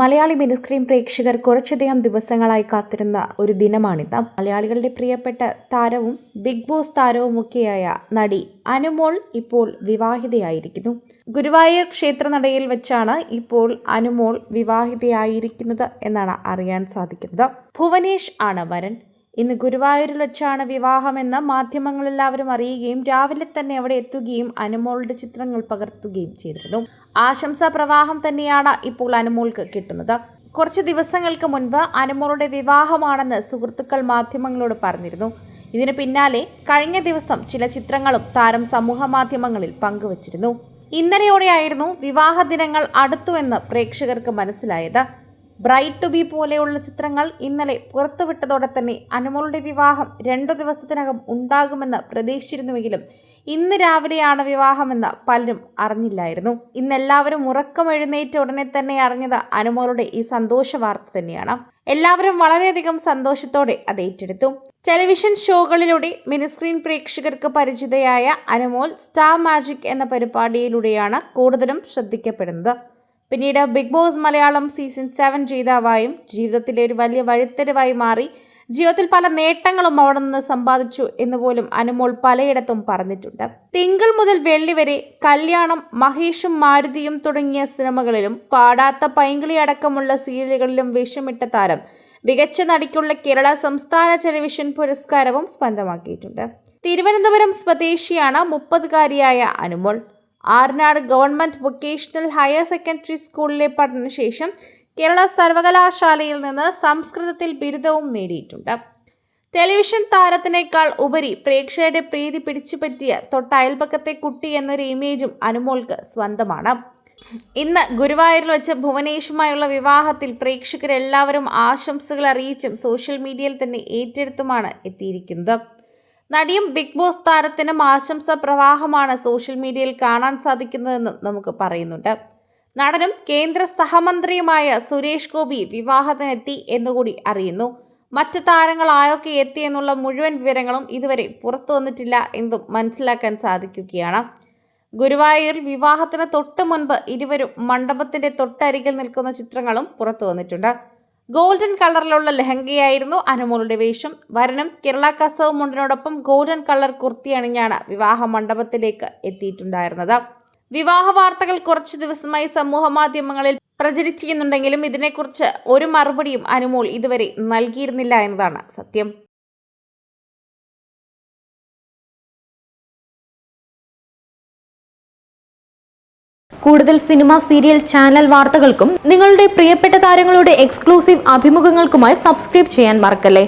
Malayali mini screen പ്രേക്ഷകർ കുറച്ചധികം ദിവസങ്ങളായി കാത്തിരുന്ന ഒരു ദിനമാണിത്. മലയാളികളുടെ പ്രിയപ്പെട്ട താരവും ബിഗ് ബോസ് താരവുമൊക്കെയായ നടി അനുമോൾ ഇപ്പോൾ വിവാഹിതയായിരിക്കുന്നു. ഗുരുവായൂർ ക്ഷേത്രനടയിൽ വെച്ചാണ് ഇപ്പോൾ അനുമോൾ വിവാഹിതയായിരിക്കുന്നത് എന്നാണ് അറിയാൻ സാധിക്കുന്നത്. ഭുവനേഷ് ആണ് വരൻ. ഇന്ന് ഗുരുവായൂരിൽ വെച്ചാണ് വിവാഹമെന്ന് മാധ്യമങ്ങളെല്ലാവരും അറിയുകയും രാവിലെ തന്നെ അവിടെ എത്തുകയും അനുമോളുടെ ചിത്രങ്ങൾ പകർത്തുകയും ചെയ്തിരുന്നു. ആശംസാ പ്രവാഹം തന്നെയാണ് ഇപ്പോൾ അനുമോൾക്ക് കിട്ടുന്നത്. കുറച്ച് ദിവസങ്ങൾക്ക് മുൻപ് അനുമോളുടെ വിവാഹമാണെന്ന് സുഹൃത്തുക്കൾ മാധ്യമങ്ങളോട് പറഞ്ഞിരുന്നു. ഇതിന് പിന്നാലെ കഴിഞ്ഞ ദിവസം ചില ചിത്രങ്ങളും താരം സമൂഹ മാധ്യമങ്ങളിൽ പങ്കുവച്ചിരുന്നു. ഇന്നലെയോടെയായിരുന്നു വിവാഹ ദിനങ്ങൾ അടുത്തുവെന്ന് പ്രേക്ഷകർക്ക് മനസ്സിലായത്. ബ്രൈഡ് ടു ബി പോലെയുള്ള ചിത്രങ്ങൾ ഇന്നലെ പുറത്തുവിട്ടതോടെ തന്നെ അനുമോളുടെ വിവാഹം 2 ദിവസത്തിനകം ഉണ്ടാകുമെന്ന് പ്രതീക്ഷിച്ചിരുന്നുവെങ്കിലും ഇന്ന് രാവിലെയാണ് വിവാഹമെന്ന് പലരും അറിഞ്ഞില്ലായിരുന്നു. ഇന്നെല്ലാവരും ഉറക്കമെഴുന്നേറ്റ ഉടനെ തന്നെ അറിഞ്ഞത് അനുമോളുടെ ഈ സന്തോഷ വാർത്ത തന്നെയാണ്. എല്ലാവരും വളരെയധികം സന്തോഷത്തോടെ അത് ഏറ്റെടുത്തു. ടെലിവിഷൻ ഷോകളിലൂടെ മിനിസ്ക്രീൻ പ്രേക്ഷകർക്ക് പരിചിതയായ അനുമോൾ സ്റ്റാർ മാജിക് എന്ന പരിപാടിയിലൂടെയാണ് കൂടുതലും ശ്രദ്ധിക്കപ്പെടുന്നത്. പിന്നീട് ബിഗ് ബോസ് മലയാളം സീസൺ 7 ജേതാവായും ജീവിതത്തിലെ ഒരു വലിയ വഴിത്തിരിവായി മാറി. ജീവിതത്തിൽ പല നേട്ടങ്ങളും അവിടെ നിന്ന് സമ്പാദിച്ചു എന്നുപോലും അനുമോൾ പലയിടത്തും പറഞ്ഞിട്ടുണ്ട്. തിങ്കൾ മുതൽ വെള്ളി വരെ കല്യാണം, മഹേഷും മാരുതിയും തുടങ്ങിയ സിനിമകളിലും പാടാത്ത പൈങ്കിളി അടക്കമുള്ള സീരിയലുകളിലും വേഷമിട്ട താരം മികച്ച നടിക്കുള്ള കേരള സംസ്ഥാന ടെലിവിഷൻ പുരസ്കാരവും സ്വന്തമാക്കിയിട്ടുണ്ട്. തിരുവനന്തപുരം സ്വദേശിയാണ് 30-കാരിയായ Anumol. Arnad government vocational higher secondary സ്കൂളിലെ പഠനശേഷം കേരള സർവകലാശാലയിൽ നിന്ന് സംസ്കൃതത്തിൽ ബിരുദവും നേടിയിട്ടുണ്ട്. ടെലിവിഷൻ താരത്തിനേക്കാൾ ഉപരി പ്രേക്ഷകരുടെ പ്രീതി പിടിച്ചുപറ്റിയ തൊട്ടയൽപക്കത്തെ കുട്ടി എന്നൊരു ഇമേജും അനുമോൾക്ക് സ്വന്തമാണ്. ഇന്ന് ഗുരുവായൂരിൽ വെച്ച് ഭുവനേഷുമായുള്ള വിവാഹത്തിൽ പ്രേക്ഷകരെല്ലാവരും ആശംസകൾ അറിയിച്ചും സോഷ്യൽ മീഡിയയിൽ തന്നെ ഏറ്റെടുത്തുമാണ് എത്തിയിരിക്കുന്നത്. നടിയും ബിഗ് ബോസ് താരത്തിനും ആശംസാ പ്രവാഹമാണ് സോഷ്യൽ മീഡിയയിൽ കാണാൻ സാധിക്കുന്നതെന്നും നമുക്ക് പറയുന്നുണ്ട്. നടനും കേന്ദ്ര സഹമന്ത്രിയുമായ സുരേഷ് ഗോപി വിവാഹത്തിനെത്തി എന്നുകൂടി അറിയുന്നു. മറ്റ് താരങ്ങൾ ആരൊക്കെ എത്തിയെന്നുള്ള മുഴുവൻ വിവരങ്ങളും ഇതുവരെ പുറത്തു വന്നിട്ടില്ല എന്നും മനസ്സിലാക്കാൻ സാധിക്കുകയാണ്. ഗുരുവായൂരിൽ വിവാഹത്തിന് തൊട്ട് മുൻപ് ഇരുവരും മണ്ഡപത്തിന്റെ തൊട്ടരികിൽ നിൽക്കുന്ന ചിത്രങ്ങളും പുറത്തു വന്നിട്ടുണ്ട്. ഗോൾഡൻ കളറിലുള്ള ലഹങ്കയായിരുന്നു അനുമോളുടെ വേഷം. വരനും കേരള കസവ് മുണ്ടിനോടൊപ്പം ഗോൾഡൻ കളർ കുർത്തി അണിഞ്ഞാണ് വിവാഹ മണ്ഡപത്തിലേക്ക് എത്തിയിട്ടുണ്ടായിരുന്നത്. വിവാഹ വാർത്തകൾ കുറച്ചു ദിവസമായി സമൂഹ മാധ്യമങ്ങളിൽ പ്രചരിച്ചിരുന്നുണ്ടെങ്കിലും ഇതിനെക്കുറിച്ച് ഒരു മറുപടിയും അനുമോൾ ഇതുവരെ നൽകിയിരുന്നില്ല എന്നതാണ് സത്യം. കൂടുതൽ സിനിമ, സീരിയൽ, ചാനൽ വാർത്തകൾക്കും നിങ്ങളുടെ പ്രിയപ്പെട്ട താരങ്ങളുടെ എക്സ്ക്ലൂസീവ് അഭിമുഖങ്ങൾക്കുമായി സബ്സ്ക്രൈബ് ചെയ്യാൻ മറക്കല്ലേ.